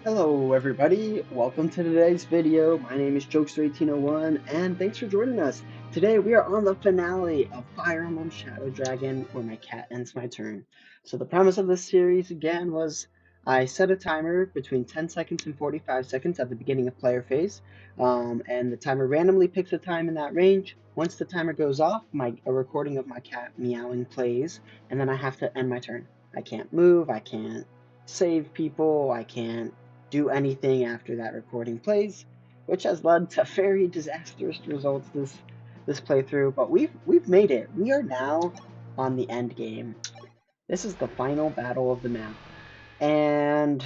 Hello everybody, welcome to today's video. My name is Jokester1801 and thanks for joining us. Today we are on the finale of Fire Emblem Shadow Dragon where my cat ends my turn. So the premise of this series again was I set a timer between 10 seconds and 45 seconds at the beginning of player phase, and the timer randomly picks a time in that range. Once the timer goes off, a recording of my cat meowing plays, and then I have to end my turn. I can't move, I can't save people, I can't do anything after that recording plays, which has led to very disastrous results this playthrough. But we've made it. We are now on the end game. This is the final battle of the map, and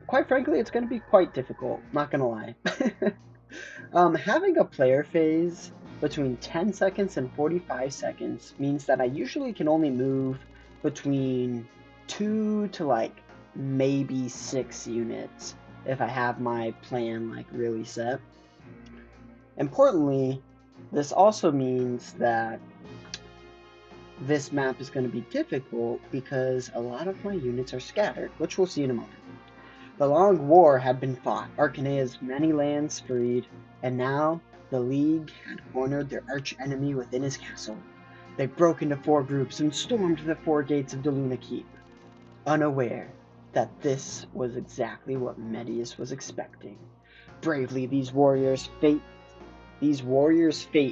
quite frankly, it's going to be quite difficult. Not gonna lie. Having a player phase between 10 seconds and 45 seconds means that I usually can only move between 2 to maybe 6 units if I have my plan really set. Importantly, this also means that this map is going to be difficult because a lot of my units are scattered, which we'll see in a moment. The long war had been fought, Arcanea's many lands freed, and now the League had cornered their arch-enemy within his castle. They broke into 4 groups and stormed the 4 gates of Deluna Keep, unaware that this was exactly what Medius was expecting. Bravely, these warriors' fate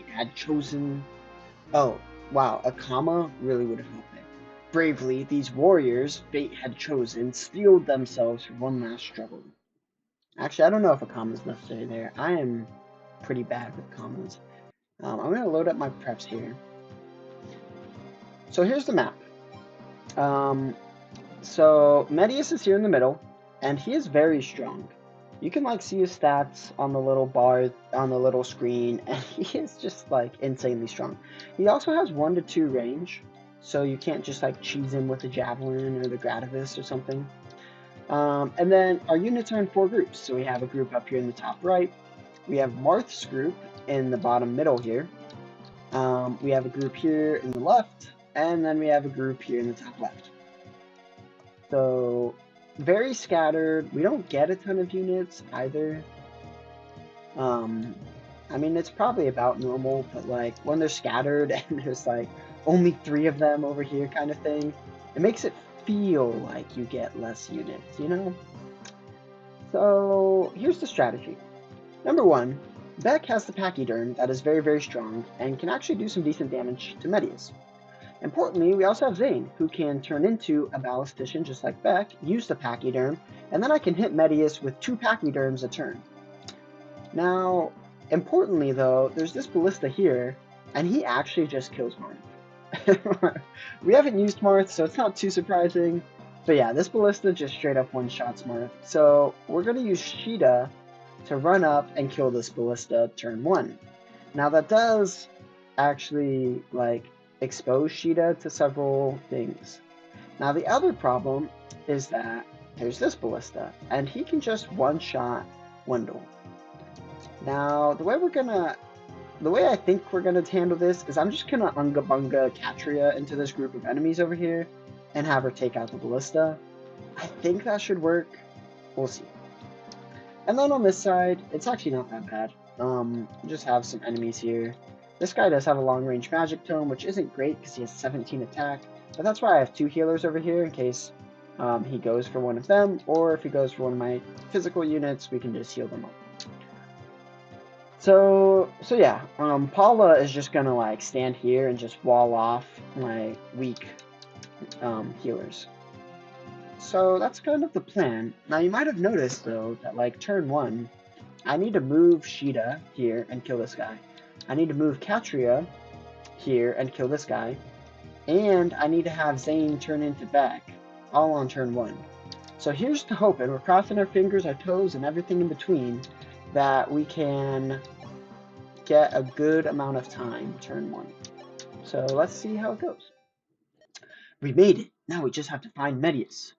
had chosen. Oh, wow, a comma really would have helped there. Bravely, these warriors' fate had chosen steeled themselves for one last struggle. Actually, I don't know if a comma is necessary there. I am pretty bad with commas. I'm going to load up my preps here. So here's the map. So Medius is here in the middle, and he is very strong. You can see his stats on the little bar on the little screen, and he is just insanely strong. He also has 1 to 2 range, so you can't just cheese him with the javelin or the grativis or something. And then our units are in 4 groups. So we have a group up here in the top right. We have Marth's group in the bottom middle here. We have a group here in the left, and then we have a group here in the top left. So very scattered. We don't get a ton of units either. I mean, it's probably about normal, but when they're scattered and there's only 3 of them over here kind of thing, it makes it feel like you get less units, you know? So here's the strategy. Number 1, Beck has the Pachyderm that is very, very strong and can actually do some decent damage to Medius. Importantly, we also have Zane, who can turn into a Ballistician just like Beck, use the Pachyderm, and then I can hit Medius with 2 Pachyderms a turn. Now, importantly though, there's this Ballista here, and he actually just kills Marth. We haven't used Marth, so it's not too surprising. But yeah, this Ballista just straight up one-shots Marth. So we're going to use Sheeta to run up and kill this Ballista turn 1. Now that does actually expose Sheeta to several things. Now the other problem is that there's this Ballista, and he can just one-shot Wendell. Now the way I think we're gonna handle this is I'm just gonna Unga Bunga Katria into this group of enemies over here and have her take out the Ballista. I think that should work. We'll see. And then on this side, it's actually not that bad. Just have some enemies here. This guy does have a long-range magic tome, which isn't great because he has 17 attack, but that's why I have 2 healers over here in case he goes for one of them, or if he goes for one of my physical units, we can just heal them up. So yeah, Paula is just gonna stand here and just wall off my weak healers. So that's kind of the plan. Now you might have noticed though that turn 1, I need to move Sheeta here and kill this guy. I need to move Katria here and kill this guy. And I need to have Zane turn into Beck, all on turn 1. So here's to hoping, we're crossing our fingers, our toes, and everything in between, that we can get a good amount of time turn 1. So let's see how it goes. We made it. Now we just have to find Medius.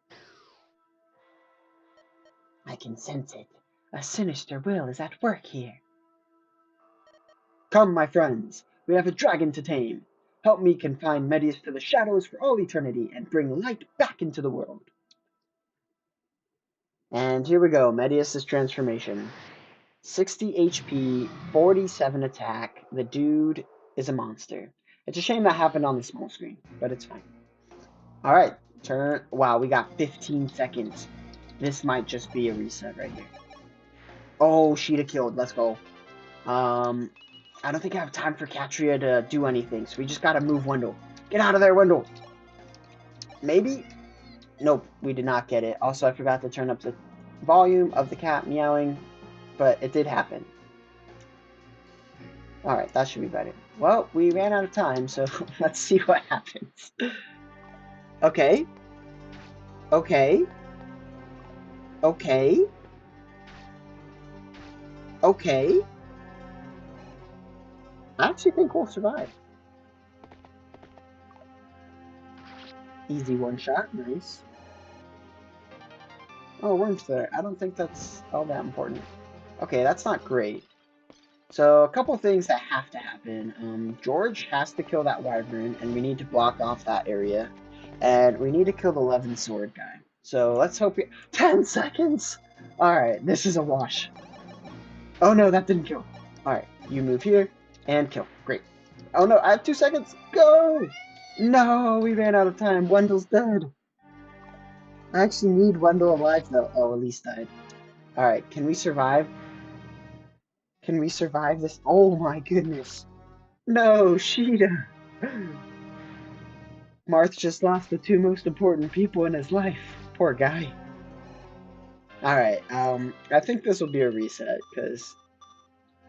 I can sense it. A sinister will is at work here. Come, my friends. We have a dragon to tame. Help me confine Medius to the shadows for all eternity and bring light back into the world. And here we go, Medius' transformation. 60 HP, 47 attack. The dude is a monster. It's a shame that happened on the small screen, but it's fine. Alright, turn. Wow, we got 15 seconds. This might just be a reset right here. Oh, Sheeta killed. Let's go. I don't think I have time for Katria to do anything, so we just gotta move Wendell. Get out of there, Wendell! Maybe? Nope, we did not get it. Also, I forgot to turn up the volume of the cat meowing, but it did happen. Alright, that should be better. Well, we ran out of time, so let's see what happens. Okay. Okay. Okay. Okay. I actually think we'll survive. Easy one shot, nice. Oh, worm's there. I don't think that's all that important. Okay, that's not great. So, a couple things that have to happen. George has to kill that wyvern, and we need to block off that area. And we need to kill the 11 sword guy. So, let's hope 10 seconds! Alright, this is a wash. Oh no, that didn't kill. Alright, you move here, and kill. Great. Oh no, I have 2 seconds! Go! No, we ran out of time. Wendell's dead. I actually need Wendell alive, though. Oh, Elise died. Alright, can we survive? Can we survive this? Oh my goodness. No, Sheeta. Marth just lost the 2 most important people in his life. Poor guy. Alright, I think this will be a reset, because...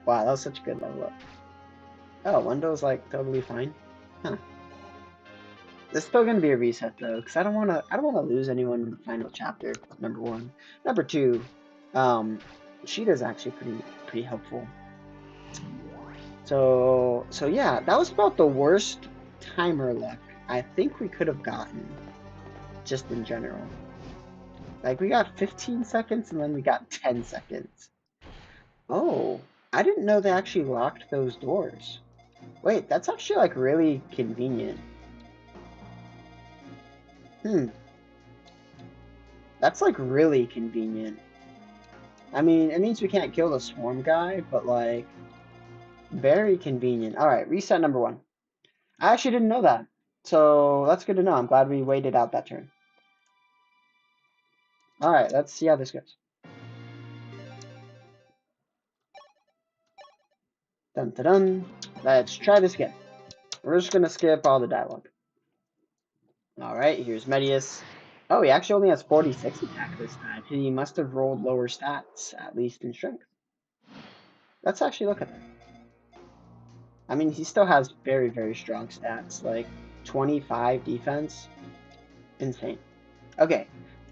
Wow, that was such a good level up. Oh, Wendell's, like, totally fine. Huh. It's still gonna be a reset, though, because I don't wanna lose anyone in the final chapter, number 1. Number 2, Sheeta's actually pretty helpful. So yeah, that was about the worst timer luck I think we could have gotten, just in general. Like, we got 15 seconds, and then we got 10 seconds. Oh, I didn't know they actually locked those doors. Wait, that's actually, like, really convenient. That's, like, really convenient. I mean, it means we can't kill the swarm guy, but, like, very convenient. Alright, reset number 1. I actually didn't know that. So, that's good to know. I'm glad we waited out that turn. Alright, let's see how this goes. Dun dun dun. Let's try this again. We're just gonna skip all the dialogue. Alright, here's Medius. Oh, he actually only has 46 attack this time. He must have rolled lower stats, at least in strength. Let's actually look at that. I mean, he still has very, very strong stats, like 25 defense. Insane. Okay,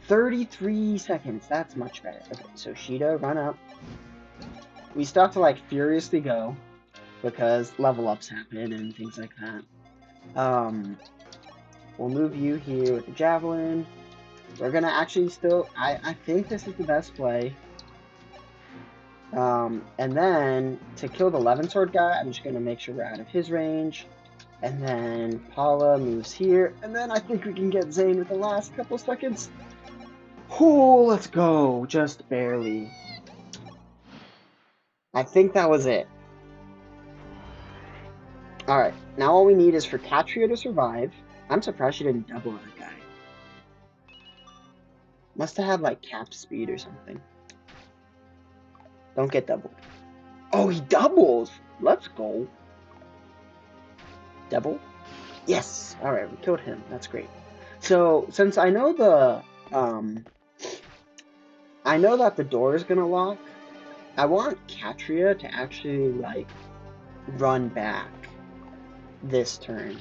33 seconds. That's much better. Okay, so Sheeta, run up. We still have to, like, furiously go, because level ups happen and things like that. We'll move you here with the javelin. We're gonna actually still... I think this is the best play. And then, to kill the 11 sword guy, I'm just gonna make sure we're out of his range. And then Paula moves here. And then I think we can get Zane with the last couple seconds. Oh, let's go. Just barely. I think that was it. Alright, now all we need is for Katria to survive. I'm surprised she didn't double that guy. Must have had, like, cap speed or something. Don't get doubled. Oh, he doubles! Let's go. Double? Yes! Alright, we killed him. That's great. So, since I know I know that the door is gonna lock, I want Katria to actually, like, run back this turn.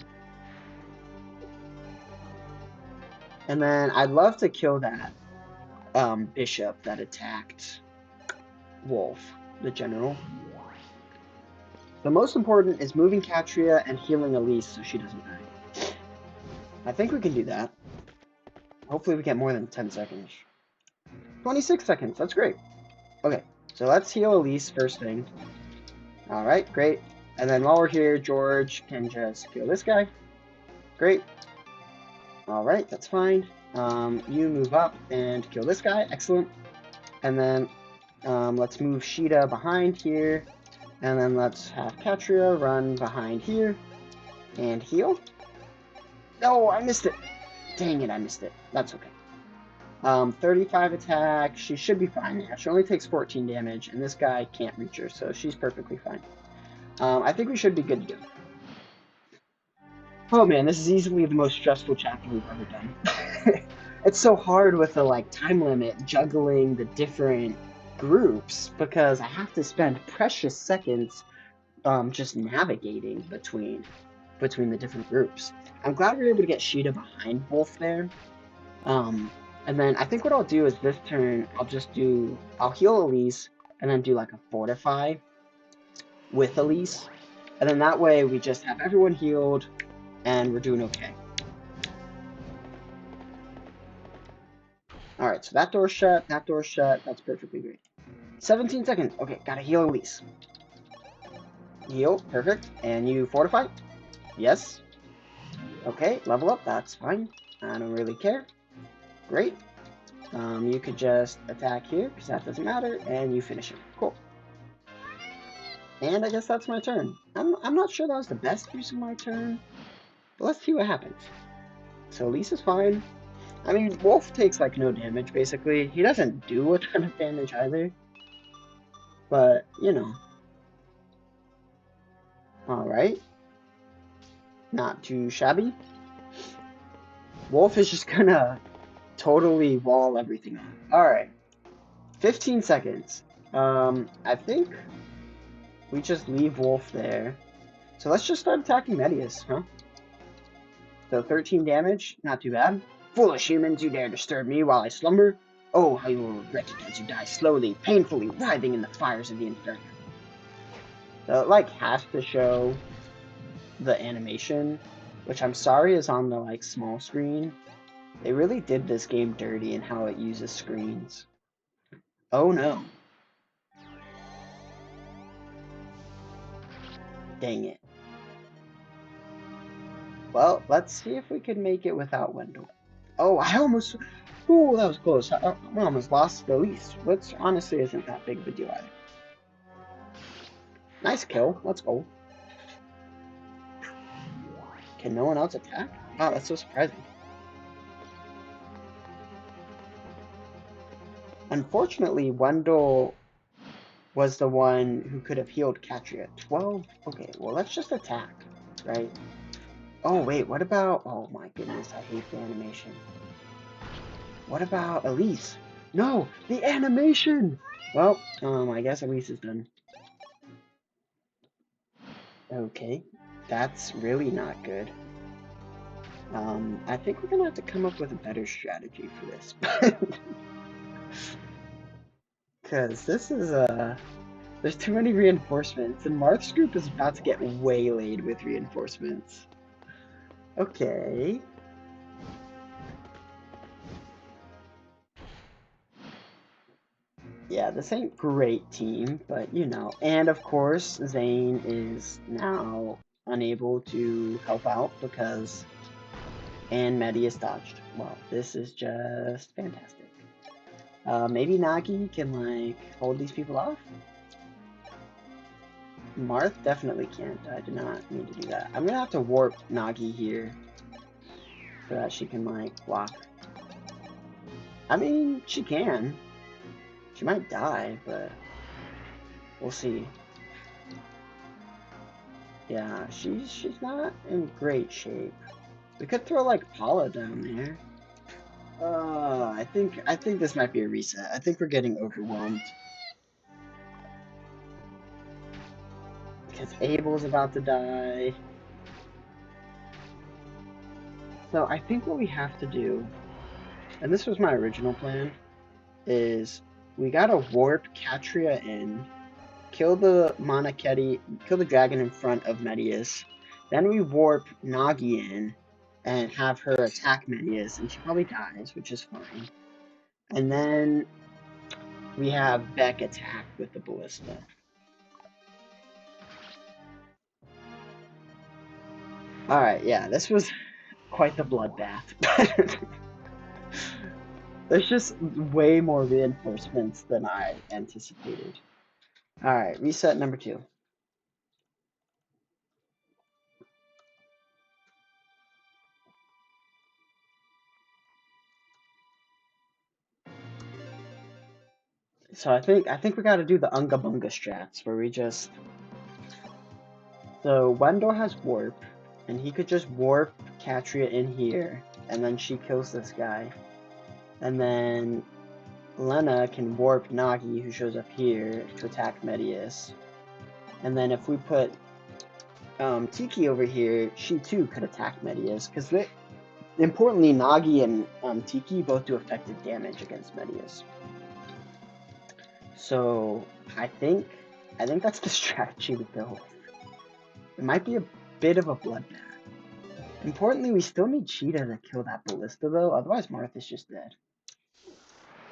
And then I'd love to kill that bishop that attacked Wolf, the general. The most important is moving Katria and healing Elise so she doesn't die. I think we can do that. Hopefully we get more than 10 seconds. 26 seconds, that's great. Okay, so let's heal Elise first thing. Alright, great. And then while we're here, George can just kill this guy. Great. Alright, that's fine. You move up and kill this guy. Excellent. And then let's move Sheeta behind here. And then let's have Katria run behind here and heal. No, I missed it. Dang it, I missed it. That's okay. 35 attack. She should be fine. Yeah, she only takes 14 damage, and this guy can't reach her, so she's perfectly fine. I think we should be good to go. Oh man, this is easily the most stressful chapter we've ever done. It's so hard with the like time limit juggling the different groups because I have to spend precious seconds just navigating between the different groups. I'm glad we were able to get Sheeta behind Wolf there. And then I think what I'll do is this turn, I'll heal Elise, and then do like a Fortify with Elise. And then that way we just have everyone healed, and we're doing okay. Alright, so that door's shut, that's perfectly great. 17 seconds, okay, gotta heal Elise. Heal, perfect, and you Fortify? Yes. Okay, level up, that's fine. I don't really care. Great. You could just attack here, because that doesn't matter, and you finish it. Cool. And I guess that's my turn. I'm not sure that was the best use of my turn, but let's see what happens. So Lisa's fine. I mean, Wolf takes, like, no damage, basically. He doesn't do a ton of damage either. But, you know. Alright. Not too shabby. Wolf is just gonna totally wall everything up. Alright. 15 seconds. I think we just leave Wolf there. So let's just start attacking Medius, huh? So 13 damage, not too bad. Foolish humans, you dare disturb me while I slumber? Oh, how you will regret it as you die slowly, painfully, writhing in the fires of the inferno. So it, like, has to show the animation, which I'm sorry is on the, like, small screen. They really did this game dirty in how it uses screens. Oh no. Dang it. Well, let's see if we can make it without Wendell. Oh, I almost... Ooh, that was close. I almost lost the least, which honestly isn't that big of a deal either. Nice kill. Let's go. Can no one else attack? Wow, that's so surprising. Unfortunately, Wendell was the one who could have healed Katria. 12? Okay, well, let's just attack, right? Oh, wait, what about... Oh, my goodness, I hate the animation. What about Elise? No, the animation! Well, I guess Elise is done. Okay, that's really not good. I think we're gonna have to come up with a better strategy for this. Because this is, there's too many reinforcements, and Marth's group is about to get waylaid with reinforcements. Okay. Yeah, this ain't great team, but you know. And of course, Zane is now unable to help out because Medi is dodged. Wow, this is just fantastic. Maybe Nagi can, like, hold these people off? Marth definitely can't. I do not need to do that. I'm gonna have to warp Nagi here so that she can, like, block. I mean, she can. She might die, but we'll see. Yeah, she's not in great shape. We could throw, like, Paula down there. I think this might be a reset. I think we're getting overwhelmed. Because Abel's about to die. So I think what we have to do, and this was my original plan, is we gotta warp Katria in, kill the Monacheti, kill the dragon in front of Medius, then we warp Nagi in, and have her attack Medius, and she probably dies, which is fine. And then we have Beck attack with the ballista. Alright, yeah, this was quite the bloodbath. There's just way more reinforcements than I anticipated. Alright, reset number 2. So I think we gotta do the Unga Bunga strats where we just... So Wendell has warp, and he could just warp Katria in here, and then she kills this guy. And then Lena can warp Nagi, who shows up here, to attack Medius. And then if we put Tiki over here, she too could attack Medius, because importantly, Nagi and Tiki both do effective damage against Medius. So I think that's the strategy we go with. It might be a bit of a bloodbath. Importantly, we still need Cheetah to kill that Ballista though, otherwise Martha's just dead.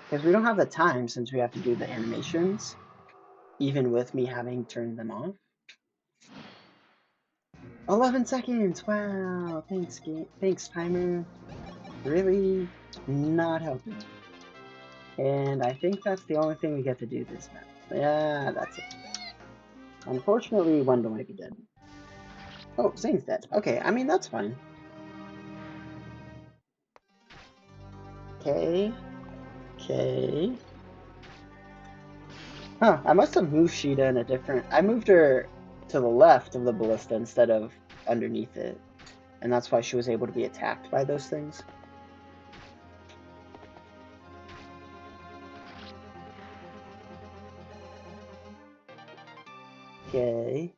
Because we don't have the time since we have to do the animations, even with me having turned them off. 11 seconds! Wow! Thanks, game. Thanks, timer. Really not helping. And I think that's the only thing we get to do this map. Yeah, that's it. Unfortunately, Wendell might be dead. Oh, Zane's dead. Okay, I mean, that's fine. Okay. Okay. Huh, I must have moved Sheeta in a different... I moved her to the left of the ballista instead of underneath it. And that's why she was able to be attacked by those things. Okay.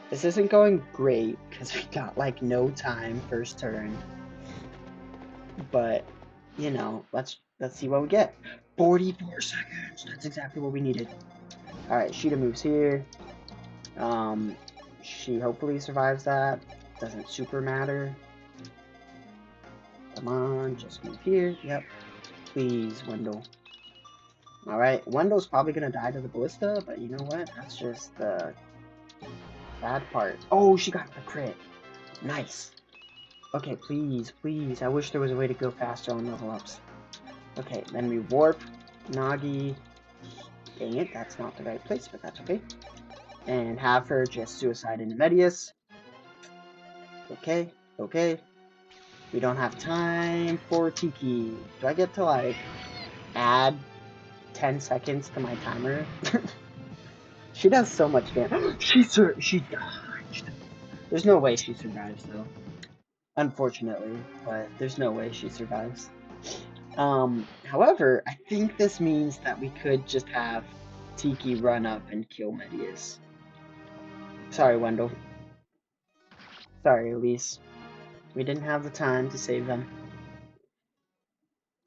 This isn't going great, because we got, like, no time first turn. But, you know, let's see what we get. 44 seconds! That's exactly what we needed. Alright, Sheeta moves here. She hopefully survives that. Doesn't super matter. Come on, just move here. Yep. Please, Wendell. Alright, Wendell's probably gonna die to the ballista, but you know what? That's just the bad part. Oh, she got the crit. Nice. Okay, please, please. I wish there was a way to go faster on level ups. Okay, then we warp Nagi. Dang it, that's not the right place, but that's okay. And have her just suicide into Medius. Okay, okay. We don't have time for Tiki. Do I get to, like, add 10 seconds to my timer? She does so much damage. She dodged. There's no way she survives, though. Unfortunately, but there's no way she survives. However, I think this means that we could just have Tiki run up and kill Medius. Sorry, Wendell. Sorry, Elise. We didn't have the time to save them.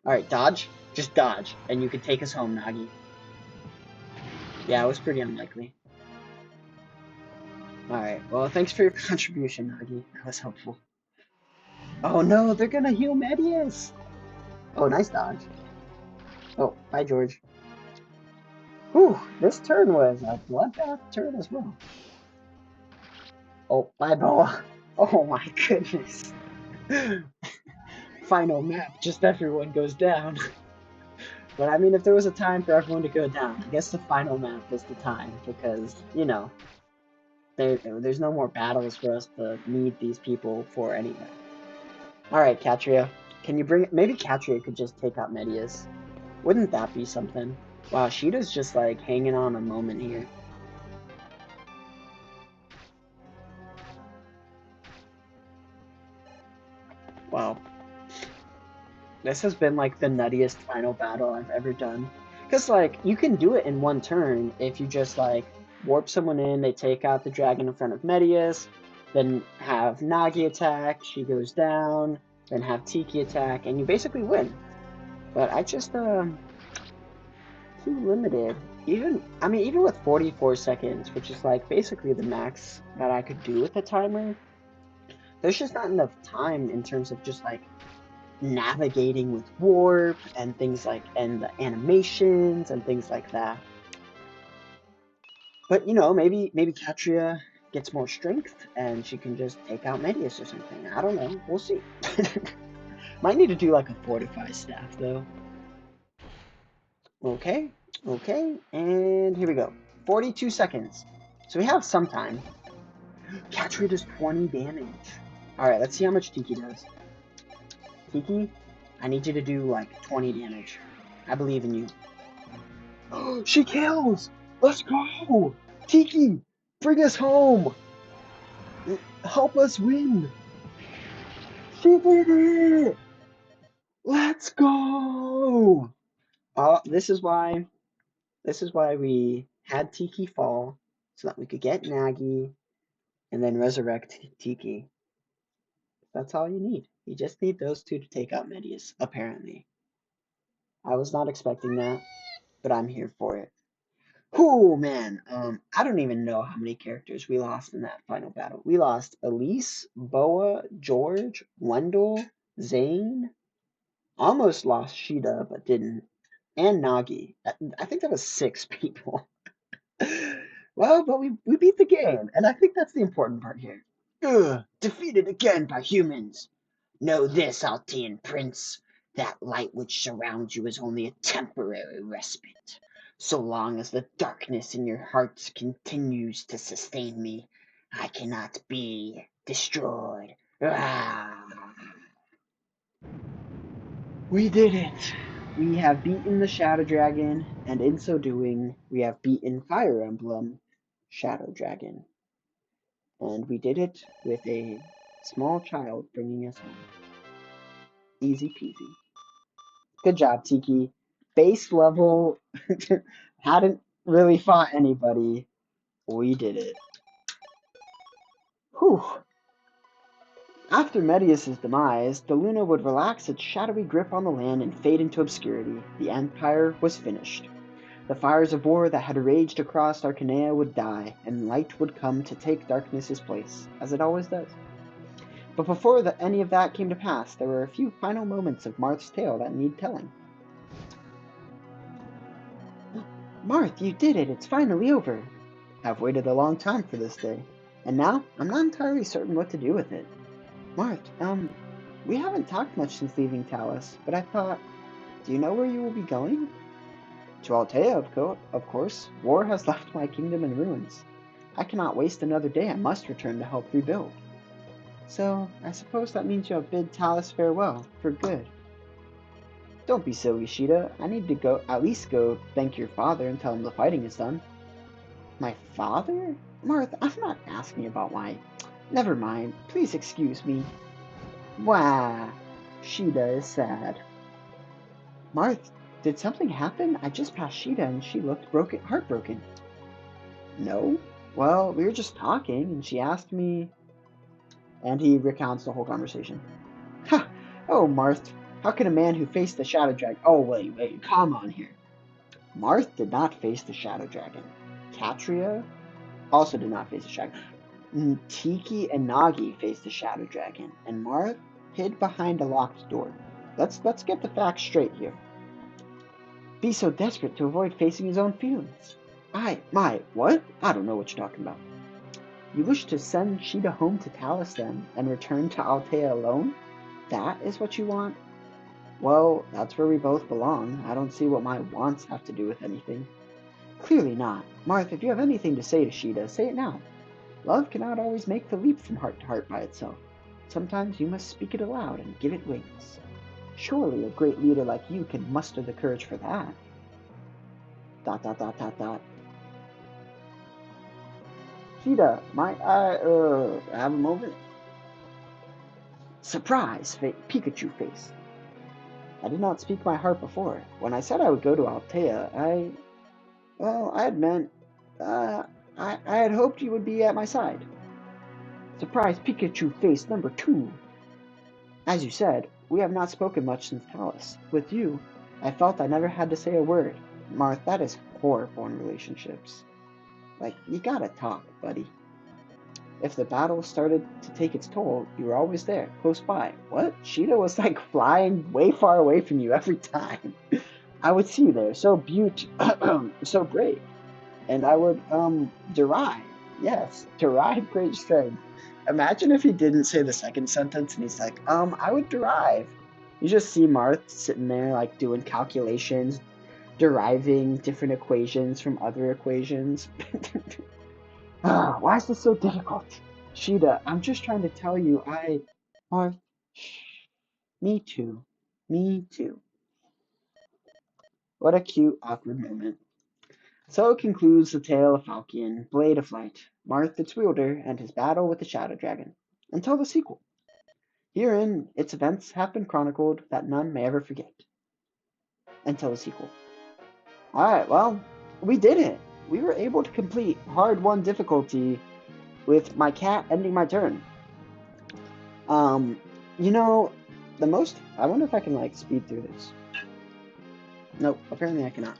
Alright, dodge. Just dodge, and you can take us home, Nagi. Yeah, it was pretty unlikely. Alright, well, thanks for your contribution, Nagi. That was helpful. Oh no, they're gonna heal Medius! Oh, nice dodge. Oh, bye, George. Whew, this turn was a bloodbath turn as well. Oh, bye, Boa. Oh my goodness. Final map, just everyone goes down. But I mean, if there was a time for everyone to go down, I guess the final map is the time, because, you know, there's no more battles for us to need these people for anyway. Alright, Katria. Can you bring... Maybe Katria could just take out Medius. Wouldn't that be something? Wow, Sheeta's just, like, hanging on a moment here. Wow. This has been, like, the nuttiest final battle I've ever done. Because, like, you can do it in one turn if you just, like, warp someone in, they take out the dragon in front of Medius, then have Nagi attack, she goes down, then have Tiki attack, and you basically win. But I just, too limited. Even with 44 seconds, which is, like, basically the max that I could do with a timer, there's just not enough time in terms of just, like, navigating with warp and things like, and the animations and things like that. But you know, maybe Katria gets more strength and she can just take out Medius or something. I don't know. We'll see. Might need to do like a fortify staff though. Okay, okay, and here we go. 42 seconds. So we have some time. Catch rate does 20 damage. Alright, let's see how much Tiki does. Tiki, I need you to do like 20 damage. I believe in you. Oh, she kills! Let's go! Tiki, bring us home! Help us win! She did it! Let's go! This is why we had Tiki fall, so that we could get Nagi and then resurrect Tiki. That's all you need. You just need those two to take out Medius, apparently. I was not expecting that, but I'm here for it. Oh man, I don't even know how many characters we lost in that final battle. We lost Elise, Boa, George, Wendell, Zane, almost lost Sheeta, but didn't, and Nagi. I think that was 6 people. Well, but we beat the game, and I think that's the important part here. Ugh, defeated again by humans. Know this, Altean Prince. That light which surrounds you is only a temporary respite. So long as the darkness in your hearts continues to sustain me, I cannot be destroyed. Ah. We did it! We have beaten the Shadow Dragon, and in so doing, we have beaten Fire Emblem Shadow Dragon. And we did it with a small child bringing us home. Easy peasy. Good job, Tiki. Base level, hadn't really fought anybody. We did it. Whew. After Medius' demise, the Luna would relax its shadowy grip on the land and fade into obscurity. The Empire was finished. The fires of war that had raged across Arcanea would die, and light would come to take darkness's place, as it always does. But before any of that came to pass, there were a few final moments of Marth's tale that need telling. Marth, you did it! It's finally over! I've waited a long time for this day, and now I'm not entirely certain what to do with it. Marth, we haven't talked much since leaving Talus, but I thought, do you know where you will be going? To Altea, of course. War has left my kingdom in ruins. I cannot waste another day. I must return to help rebuild. So, I suppose that means you have bid Talus farewell, for good. Don't be silly, Sheeta. I need to at least go thank your father and tell him the fighting is done. My father? Martha, I'm not asking about my... Never mind. Please excuse me. Wah. Sheeta is sad. Martha, did something happen? I just passed Sheeta and she looked heartbroken. No? Well, we were just talking and she asked me... And he recounts the whole conversation. Ha! Oh, Marth, how can a man who faced the Shadow Dragon... Oh, wait, come on here. Marth did not face the Shadow Dragon. Katria also did not face the Shadow Dragon. Tiki and Nagi faced the Shadow Dragon, and Marth hid behind a locked door. Let's get the facts straight here. Be so desperate to avoid facing his own feelings. What? I don't know what you're talking about. You wish to send Sheeta home to Talus then, and return to Altea alone? That is what you want? Well, that's where we both belong. I don't see what my wants have to do with anything. Clearly not. Marth, if you have anything to say to Sheeta, say it now. Love cannot always make the leap from heart to heart by itself. Sometimes you must speak it aloud and give it wings. Surely a great leader like you can muster the courage for that. ... Sheeta, might I, have a moment? Surprise, Pikachu face. I did not speak my heart before. When I said I would go to Altea, I had meant, I had hoped you would be at my side. Surprise Pikachu face number 2. As you said, we have not spoken much since Talus. With you, I felt I never had to say a word. Marth, that is horrible in relationships. Like, you gotta talk, buddy. If the battle started to take its toll, you were always there, close by. What? Sheeta was like flying way far away from you every time. I would see you there, so so brave. And I would, derive great strength. Imagine if he didn't say the second sentence and he's like, I would derive You just see Marth sitting there like doing calculations, deriving different equations from other equations. Why is this so difficult? Sheeta, I'm just trying to tell you, Marth, shh, me too. Me too. What a cute, awkward moment. So concludes the tale of Falcon, Blade of Light, Marth its wielder, and his battle with the Shadow Dragon. Until the sequel. Herein, its events have been chronicled that none may ever forget. Until the sequel. Alright, well, we did it! We were able to complete Hard 1 difficulty with my cat ending my turn. You know, I wonder if I can, like, speed through this. Nope, apparently I cannot.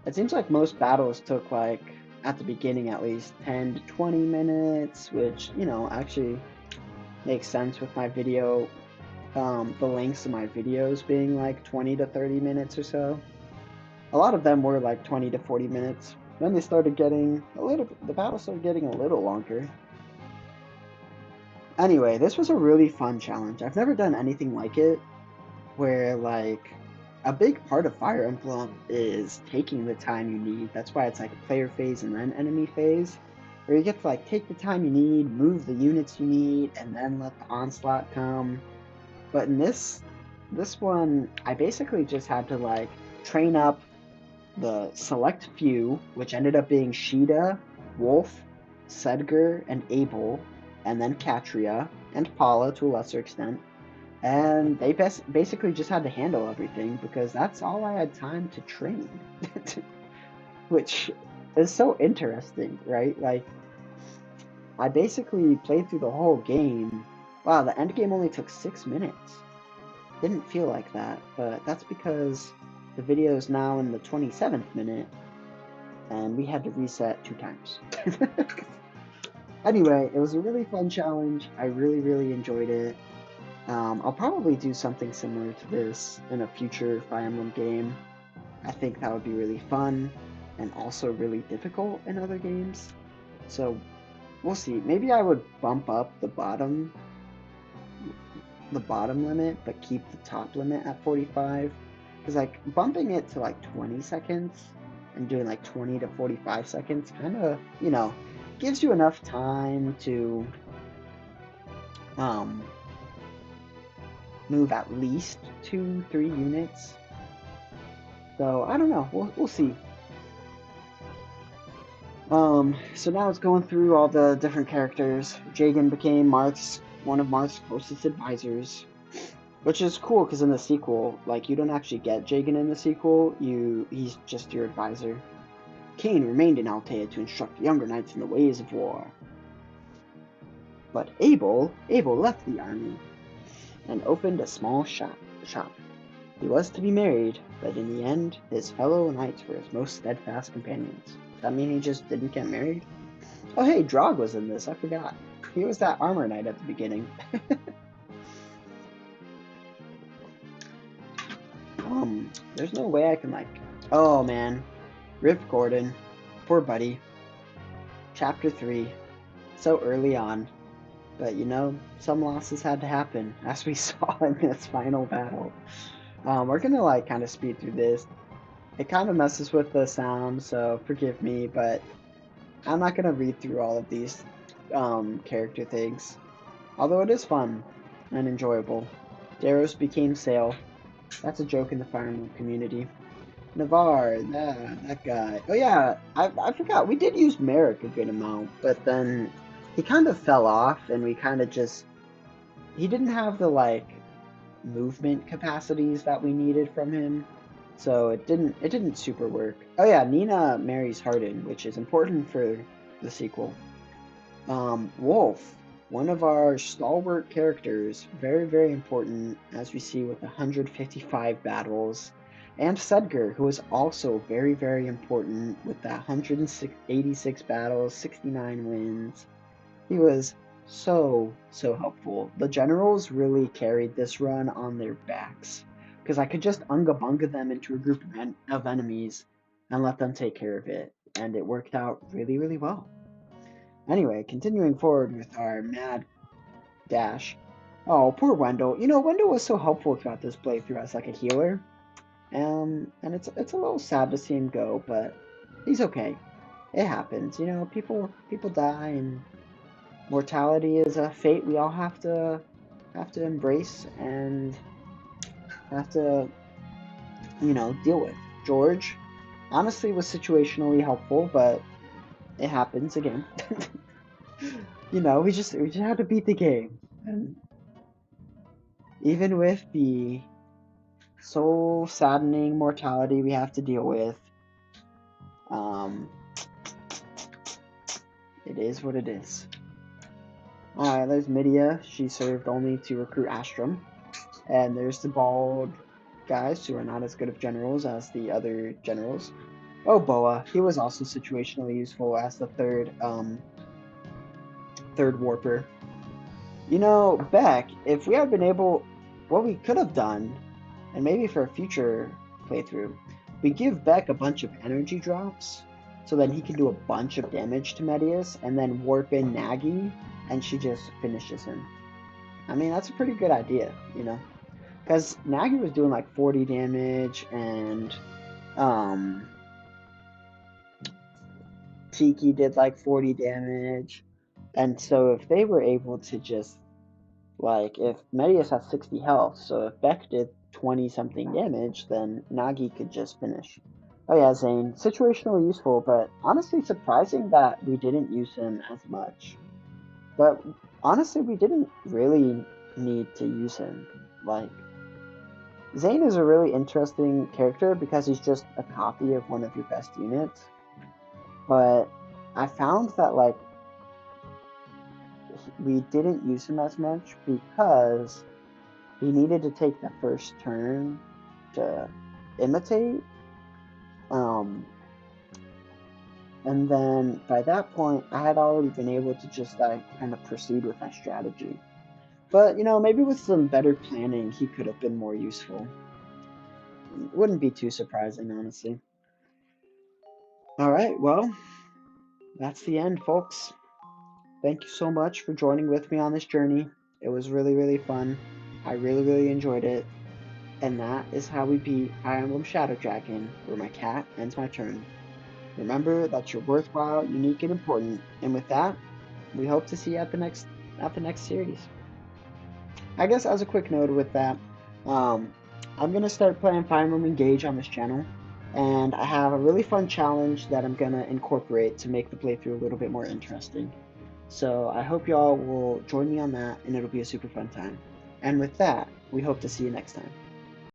It seems like most battles took, like, at the beginning at least, 10 to 20 minutes, which, you know, actually makes sense with my video, the lengths of my videos being, like, 20 to 30 minutes or so. A lot of them were, like, 20 to 40 minutes. Then they started getting the battle started getting a little longer. Anyway, this was a really fun challenge. I've never done anything like it, where, like, a big part of Fire Emblem is taking the time you need. That's why it's like a player phase and then enemy phase, where you get to like take the time you need, move the units you need, and then let the onslaught come. But in this one, I basically just had to like train up the select few, which ended up being Sheeta, Wolf, Sedgar, and Abel, and then Katria, and Paula to a lesser extent. And they basically just had to handle everything because that's all I had time to train. Which is so interesting, right? Like, I basically played through the whole game. Wow, the end game only took 6 minutes. Didn't feel like that, but that's because the video is now in the 27th minute, and we had to reset 2 times. Anyway, it was a really fun challenge. I really, really enjoyed it. I'll probably do something similar to this in a future Fire Emblem game. I think that would be really fun and also really difficult in other games. So we'll see. Maybe I would bump up the bottom limit, but keep the top limit at 45. Because like bumping it to like 20 seconds and doing like 20 to 45 seconds kind of, you know, gives you enough time to move at least 2-3 units. So I don't know. We'll see. So now it's going through all the different characters. Jagan became one of Marth's closest advisors, which is cool because in the sequel, like you don't actually get Jagan in the sequel. He's just your advisor. Cain remained in Altea to instruct the younger knights in the ways of war. But Abel left the army and opened a small shop. He was to be married, but in the end, his fellow knights were his most steadfast companions. Does that mean he just didn't get married? Oh hey, Drog was in this, I forgot. He was that armor knight at the beginning. There's no way I can like... Oh man, Rip Gordon, poor buddy. Chapter 3, so early on. But you know, some losses had to happen, as we saw in this final battle. We're gonna like kind of speed through this. It kind of messes with the sound, so forgive me, but I'm not gonna read through all of these character things. Although it is fun and enjoyable. Daros became Sale. That's a joke in the Fire Emblem community. Navarre, that guy. Oh yeah, I forgot. We did use Merrick a good amount, but then he kind of fell off, and we kind of just... He didn't have the, like, movement capacities that we needed from him, so it didn't super work. Oh yeah, Nina marries Hardin, which is important for the sequel. Wolf, one of our stalwart characters, very, very important, as we see with 155 battles. And Sedgar, who is also very, very important with that 186 battles, 69 wins. He was so helpful. The generals really carried this run on their backs, because I could just unga bunga them into a group of enemies and let them take care of it, and it worked out really, really well. Anyway, continuing forward with our mad dash. Oh, poor Wendell. You know, Wendell was so helpful throughout this playthrough as like a healer. And it's a little sad to see him go, but he's okay. It happens, you know. People die, and mortality is a fate we all have to embrace and have to, you know, deal with. George honestly was situationally helpful, but it happens again. You know, we just had to beat the game, and even with the soul saddening mortality we have to deal with, um, it is what it is. Alright, there's Midia. She served only to recruit Astrum. And there's the bald guys who are not as good of generals as the other generals. Oh, Boa. He was also situationally useful as the third warper. You know, Beck, if we had been able, what we could have done, and maybe for a future playthrough, we give Beck a bunch of energy drops so that he can do a bunch of damage to Medius, and then warp in Nagi, and she just finishes him. I mean, that's a pretty good idea, you know? Because Nagi was doing like 40 damage, and um, Tiki did like 40 damage. And so if they were able to just, like, if Medius has 60 health, so if Beck did 20 something damage, then Nagi could just finish. Oh yeah, Zane, situationally useful, but honestly surprising that we didn't use him as much. But honestly, we didn't really need to use him. Like, Zane is a really interesting character because he's just a copy of one of your best units. But I found that like we didn't use him as much because he needed to take the first turn to imitate. Um, and then by that point, I had already been able to just kind of proceed with my strategy. But you know, maybe with some better planning, he could have been more useful. Wouldn't be too surprising, honestly. All right, well, that's the end, folks. Thank you so much for joining with me on this journey. It was really, really fun. I really, really enjoyed it. And that is how we beat Fire Emblem Shadow Dragon, where my cat ends my turn. Remember that you're worthwhile, unique, and important. And with that, we hope to see you at the next series. I guess as a quick note with that, um, I'm gonna start playing Fire Emblem Engage on this channel, and I have a really fun challenge that I'm gonna incorporate to make the playthrough a little bit more interesting. So I hope y'all will join me on that, and it'll be a super fun time. And with that, we hope to see you next time.